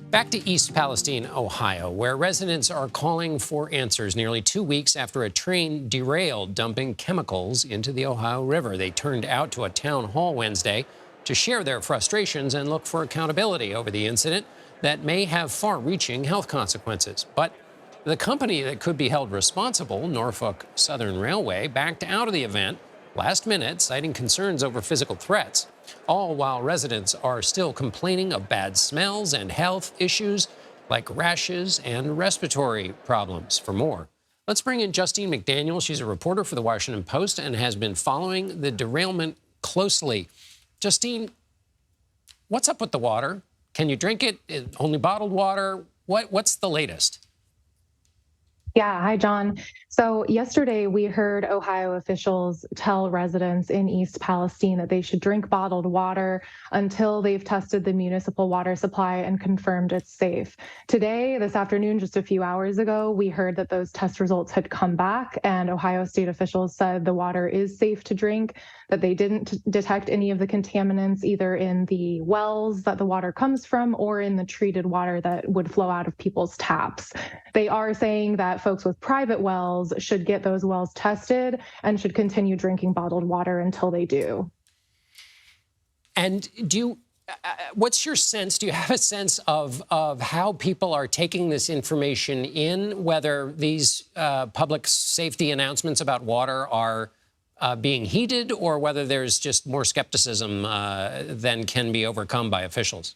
Back to East Palestine, Ohio, where residents are calling for answers nearly 2 weeks after a train derailed, dumping chemicals into the Ohio River. They turned out to a town hall Wednesday to share their frustrations and look for accountability over the incident that may have far-reaching health consequences. But the company that could be held responsible, Norfolk Southern Railway, backed out of the event last minute, citing concerns over physical threats, all while residents are still complaining of bad smells and health issues like rashes and respiratory problems. For more, let's bring in Justine McDaniel. She's a reporter for the Washington Post and has been following the derailment closely. Justine, what's up with the water? Can you drink it? Only bottled water? What's the latest? Yeah, hi, John. So yesterday we heard Ohio officials tell residents in East Palestine that they should drink bottled water until they've tested the municipal water supply and confirmed it's safe. Today, this afternoon, just a few hours ago, we heard that those test results had come back, and Ohio state officials said the water is safe to drink, that they didn't detect any of the contaminants either in the wells that the water comes from or in the treated water that would flow out of people's taps. They are saying that folks with private wells should get those wells tested and should continue drinking bottled water until they do. And what's your sense? Do you have a sense of how people are taking this information in, whether these public safety announcements about water are being heeded, or whether there's just more skepticism than can be overcome by officials?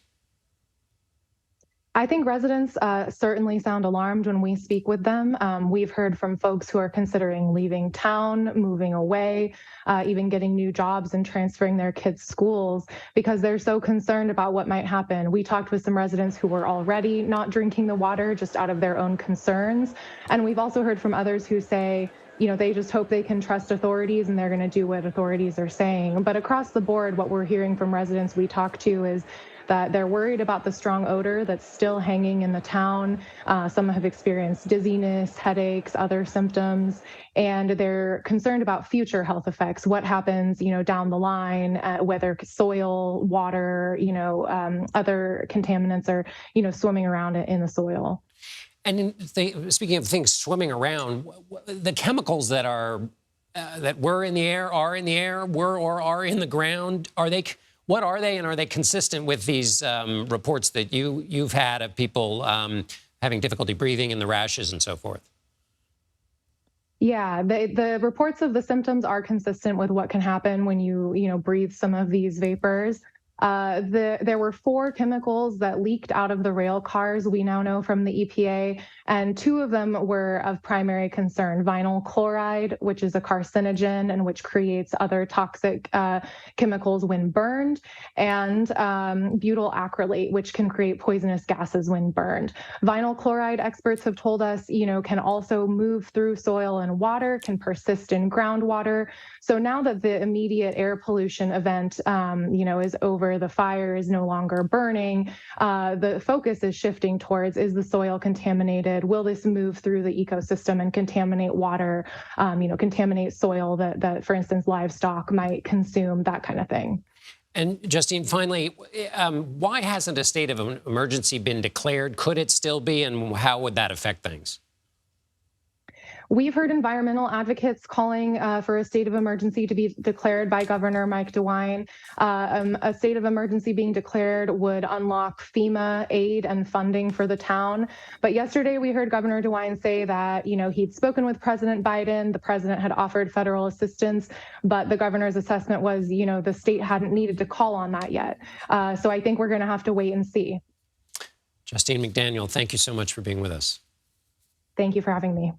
I think residents certainly sound alarmed when we speak with them. We've heard from folks who are considering leaving town, moving away, even getting new jobs and transferring their kids' schools because they're so concerned about what might happen. We talked with some residents who were already not drinking the water just out of their own concerns. And we've also heard from others who say, they just hope they can trust authorities and they're going to do what authorities are saying. But across the board, what we're hearing from residents we talk to is that they're worried about the strong odor that's still hanging in the town. Some have experienced dizziness, headaches, other symptoms, and they're concerned about future health effects. What happens, down the line, whether soil, water, other contaminants are, swimming around in the soil. And speaking of things swimming around, the chemicals that were in the air, are in the air, were or are in the ground, what are they, and are they consistent with these reports that you've had of people having difficulty breathing and the rashes and so forth? Yeah, the reports of the symptoms are consistent with what can happen when you breathe some of these vapors. There were 4 chemicals that leaked out of the rail cars, we now know from the EPA, and 2 of them were of primary concern. Vinyl chloride, which is a carcinogen and which creates other toxic chemicals when burned, and butyl acrylate, which can create poisonous gases when burned. Vinyl chloride, experts have told us, can also move through soil and water, can persist in groundwater. So now that the immediate air pollution event, is over, the fire is no longer burning, the focus is shifting towards, is the soil contaminated? Will this move through the ecosystem and contaminate water, contaminate soil that, for instance, livestock might consume, that kind of thing. And Justine, finally, why hasn't a state of emergency been declared? Could it still be, and how would that affect things? We've heard environmental advocates calling for a state of emergency to be declared by Governor Mike DeWine. A state of emergency being declared would unlock FEMA aid and funding for the town. But yesterday we heard Governor DeWine say that, he'd spoken with President Biden. The president had offered federal assistance, but the governor's assessment was, the state hadn't needed to call on that yet. So I think we're going to have to wait and see. Justine McDaniel, thank you so much for being with us. Thank you for having me.